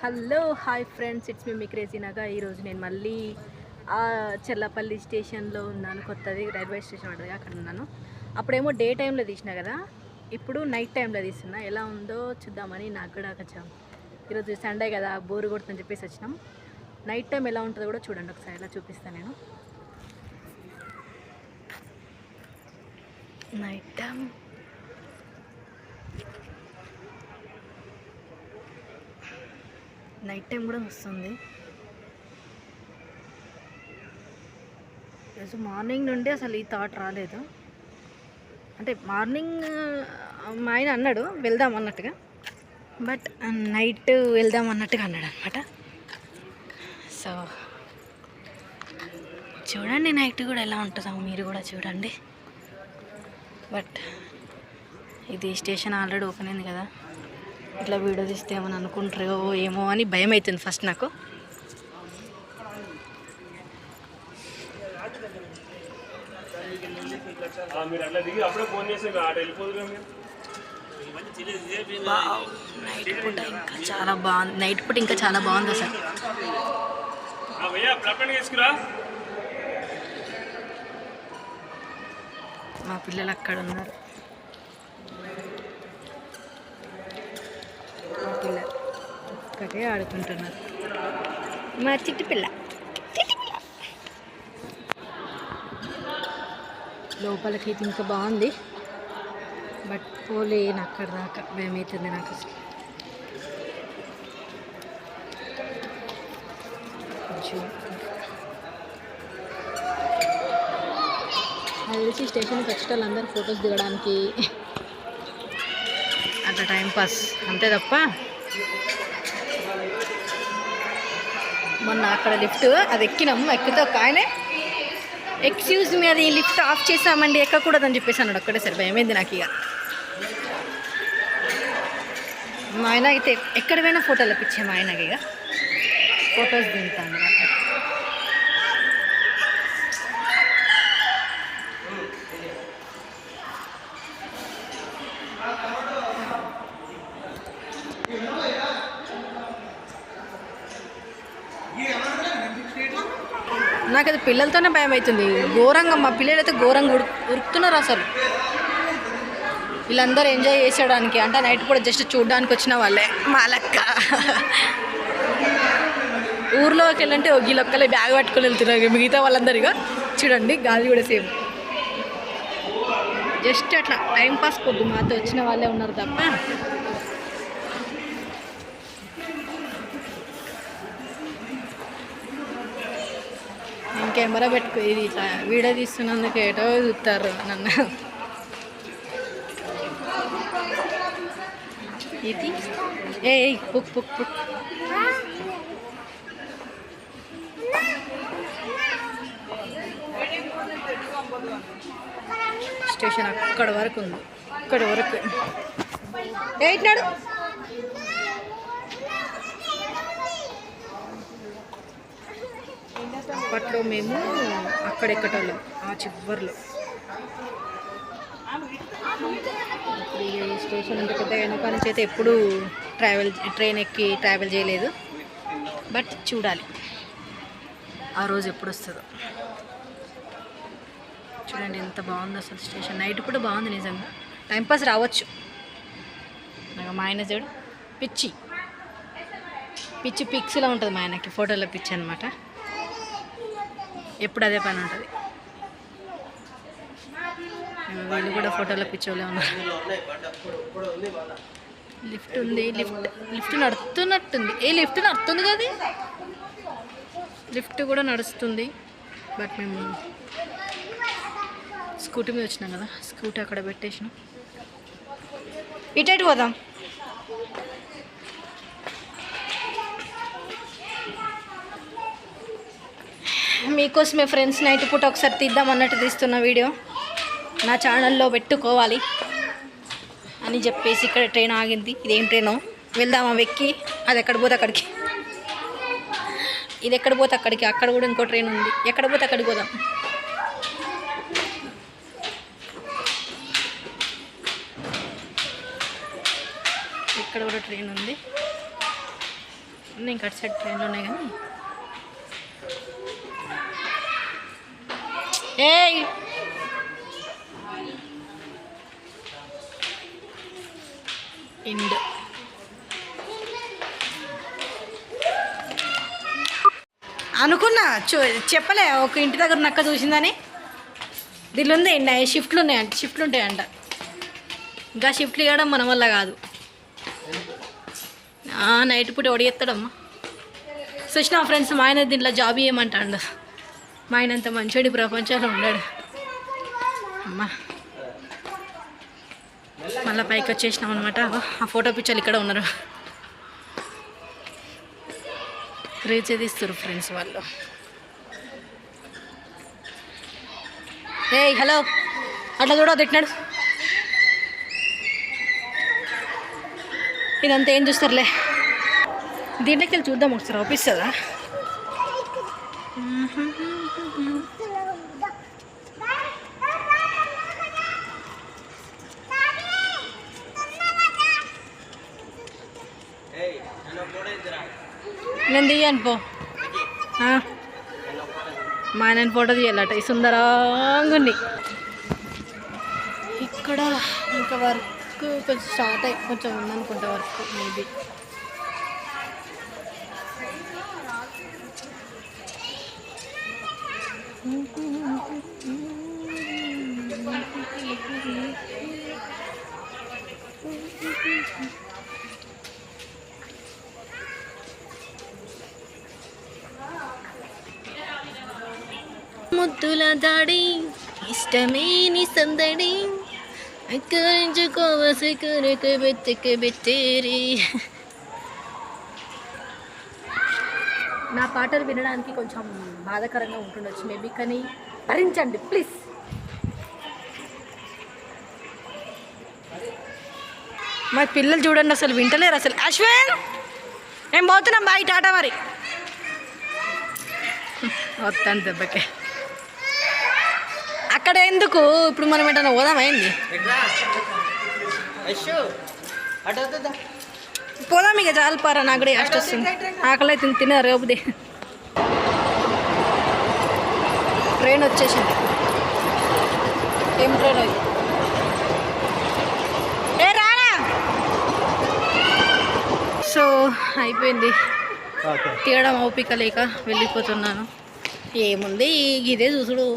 Hello hi friends, it's me crazy Naga. ఈరోజు నేను మళ్ళీ చెల్లపల్లి స్టేషన్లో ఉన్నాను. కొత్తది రైల్వే స్టేషన్ ఉంటుంది, అక్కడ ఉన్నాను. అప్పుడేమో డే టైంలో తీసిన కదా, ఇప్పుడు నైట్ టైంలో తీస్తున్నా. ఎలా ఉందో చూద్దామని. నాకు కూడా కొంచెం ఈరోజు సండే కదా, బోరు కొడుతుందని చెప్పేసి వచ్చినాం. నైట్ టైం ఎలా ఉంటుందో కూడా చూడండి ఒకసారి, ఇలా చూపిస్తాను నేను. నైట్ టైం కూడా వస్తుంది. ఈరోజు మార్నింగ్ నుండి అసలు ఈ థాట్ రాలేదు. అంటే మార్నింగ్ మా ఆయన అన్నాడు వెళ్దాం అన్నట్టుగా, బట్ నైట్ వెళ్దాం అన్నట్టుగా అన్నాడు అనమాట. సో చూడండి నైట్ కూడా ఎలా ఉంటుందో మీరు కూడా చూడండి. బట్ ఇది స్టేషన్ ఆల్రెడీ ఓపెన్ అయింది కదా, ఇట్లా వీడియో తీస్తే ఏమని అనుకుంటారో ఏమో అని భయం అవుతుంది ఫస్ట్ నాకు. నైట్ పూట ఇంకా చాలా బాగుంది. నైట్ పూట ఇంకా చాలా బాగుంది అసలు. మా పిల్లలు అక్కడ ఉన్నారు. మా పిల్లలు ఒక్కటే ఆడుకుంటున్నారు. మా చిట్టి పిల్ల లోపలికి అయితే ఇంకా బాగుంది, బట్ పోలేను అక్కడ దాకా. భయం అవుతుంది నాకు అసలు. నాకు తెలిసి స్టేషన్కి వచ్చే వాళ్ళందరూ ఫొటోస్ దిగడానికి అట్లా టైంపాస్ అంతే తప్ప. మొన్న అక్కడ లిఫ్ట్ అది ఎక్కినాము, ఎక్కితే ఒక ఆయన ఎక్స్క్యూజ్ మీ అది లిఫ్ట్ ఆఫ్ చేసామండి ఎక్కకూడదని చెప్పేసి అన్నాడు. అక్కడే సరే భయమైంది నాకు. ఇక మా ఆయన అయితే ఎక్కడ పోయినా ఫోటోలు ఇప్పించాము. ఆయనకి ఇక ఫొటోస్ దిగుతాను. నాకు అది పిల్లలతోనే భయం అవుతుంది ఘోరంగా. మా పిల్లలు అయితే ఘోరంగా ఉరుకుతున్నారు అసలు. వీళ్ళందరూ ఎంజాయ్ చేసేయడానికి, అంటే నైట్ కూడా జస్ట్ చూడడానికి వచ్చిన వాళ్ళే. మా లెక్క ఊర్లోకి వెళ్ళంటే వీళ్ళొక్కలే బ్యాగ్ పట్టుకొని వెళ్తున్నారు. మిగతా వాళ్ళందరిగా చూడండి గాలి కూడా సేమ్. జస్ట్ అట్లా టైంపాస్ కొద్ది మాతో వచ్చిన వాళ్ళే ఉన్నారు తప్ప. కెమెరా పెట్టుకో, ఇది ఇట్లా వీడియో తీస్తున్నందుకు ఏటో చూస్తారు నన్ను. ఇది ఏ పుక్ పుక్ పుక్. స్టేషన్ అక్కడ వరకు ఉంది, అక్కడ వరకు. ఏనాడు అప్పట్లో మేము అక్కడెక్కటోళ్ళం ఆ చివర్లో. ఇప్పుడు ఈ స్టేషన్ అంత పెద్దగా వెనక నుంచి అయితే ఎప్పుడూ ట్రైన్ ఎక్కి ట్రావెల్ చేయలేదు. బట్ చూడాలి ఆ రోజు ఎప్పుడు వస్తుందో. చూడండి ఎంత బాగుందో అసలు స్టేషన్. నైట్ కూడా బాగుంది నిజంగా. టైంపాస్ రావచ్చు. నాకు మా ఆయన చూడు పిచ్చి పిచ్చి పిక్స్లా ఉంటుంది మా ఆయనకి, ఫోటోలో పిచ్చి అనమాట. ఎప్పుడు అదే పని ఉంటుంది. వీళ్ళు కూడా ఫోటోలో పిచ్చోలే ఉన్నారు. లిఫ్ట్ ఉంది, లిఫ్ట్ నడుస్తున్నట్టుంది. లిఫ్ట్ నడుస్తుంది కదా, లిఫ్ట్ కూడా నడుస్తుంది. బట్ మేము స్కూటీ మీద వచ్చినాం కదా, స్కూటీ అక్కడ పెట్టేసినాం. ఇటు పోదాం. మీకోసమే ఫ్రెండ్స్ నైట్ పూట ఒకసారి తీద్దాం అన్నట్టు తీస్తున్న వీడియో. నా ఛానల్లో పెట్టుకోవాలి అని చెప్పేసి ఇక్కడ ట్రైన్ ఆగింది. ఇదేం ట్రైనో, వెళ్దామా వెక్కి? అది ఎక్కడ పోతే అక్కడికి, ఇది ఎక్కడ పోతే అక్కడికి. అక్కడ కూడా ఇంకో ట్రైన్ ఉంది, ఎక్కడ పోతే అక్కడికి పోదాం. ఇక్కడ కూడా ట్రైన్ ఉంది. ఉన్నాయి కట్ సెట్ ట్రైన్లు ఉన్నాయి కానీ ఏయ్ ఇండ్ అనుకున్నా చెప్పలే ఒక ఇంటి దగ్గర నక్క చూసిందని. దీనిలో ఉంది షిఫ్ట్లు ఉన్నాయంట, షిఫ్ట్లు ఉంటాయంట. ఇంకా షిఫ్ట్లు ఇవ్వడం మన వల్ల కాదు. నైట్ పూట ఒడిగెత్తడమ్మా. చూసిన ఫ్రెండ్స్ మా ఆయన దీంట్లో జాబ్ చేయమంటాడు. మా ఆయన అంత మంచోడి ప్రపంచంలో ఉన్నాడు. అమ్మా మళ్ళీ పైకి వచ్చేసినాం అనమాట. ఆ ఫోటో పిక్చర్లు ఇక్కడ ఉన్నారు. రీచ్ తీస్తారు ఫ్రెండ్స్ వాళ్ళు. ఏయ్ హలో అట్లా చూడ తిట్టినాడు. ఇదంతా ఏం చూస్తారులే. దీంట్లోకి వెళ్ళి చూద్దాం ఒకసారి అవుపిస్తుందా. నేను తీయను పో. మా ఆయన ఫోటో తీయాలట. ఈ సుందరంగా ఉంది. ఇక్కడ ఇంకా వర్క్ కొంచెం స్టార్ట్ అయ్యి కొంచెం ఉందనుకుంటా వర్క్ మేబీ. ముద్దుల దాడి ఇష్టమే నీ సందడి బెత్తేరి. నా పాటలు వినడానికి కొంచెం బాధాకరంగా ఉంటుండొచ్చు మేబీ, కానీ భరించండి ప్లీజ్. మా పిల్లలు చూడండి అసలు వింటలేరు అసలు. అశ్విన్ మేము పోతున్నాం బాయ్ టాటా మరి. వస్తాను దెబ్బకే. అక్కడ ఎందుకు ఇప్పుడు మనం ఏంటన్నా పోదామైంది. పోదాం ఇక చాలిపారా. నాకు కూడా అష్ట వస్తుంది. ఆకలి అయితే తిన్నారు రేపుదే. ట్రైన్ వచ్చేసింది. ఏం ట్రైన్ అది? ఏ రానా. సో అయిపోయింది తీయడం ఓపిక లేక వెళ్ళిపోతున్నాను. ఏముంది ఇదే చూసుడు,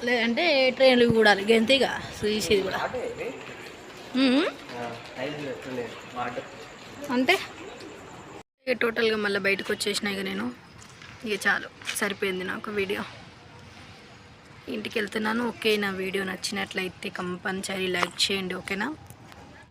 లేదంటే ట్రైన్లు చూడాలి గంతేగా చూసేది కూడా అంతే. ఇక టోటల్గా మళ్ళీ బయటకు వచ్చేసినా ఇక నేను. ఇక చాలు సరిపోయింది నాకు వీడియో. ఇంటికి వెళ్తున్నాను. ఓకే, నా వీడియో నచ్చినట్లయితే కంపల్సరీ లైక్ చేయండి. ఓకేనా.